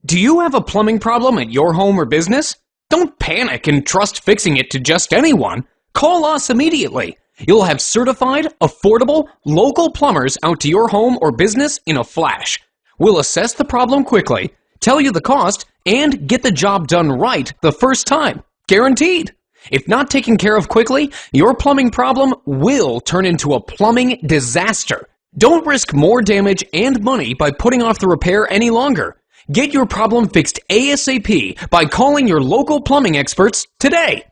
Do you have a plumbing problem at your home or business? Don't panic and trust fixing it to just anyone. Call us immediately. You'll have certified, affordable, local plumbers out to your home or business in a flash. We'll assess the problem quickly, tell you the cost, and get the job done right the first time. Guaranteed. If not taken care of quickly, your plumbing problem will turn into a plumbing disaster. Don't risk more damage and money by putting off the repair any longer. Get your problem fixed ASAP by calling your local plumbing experts today.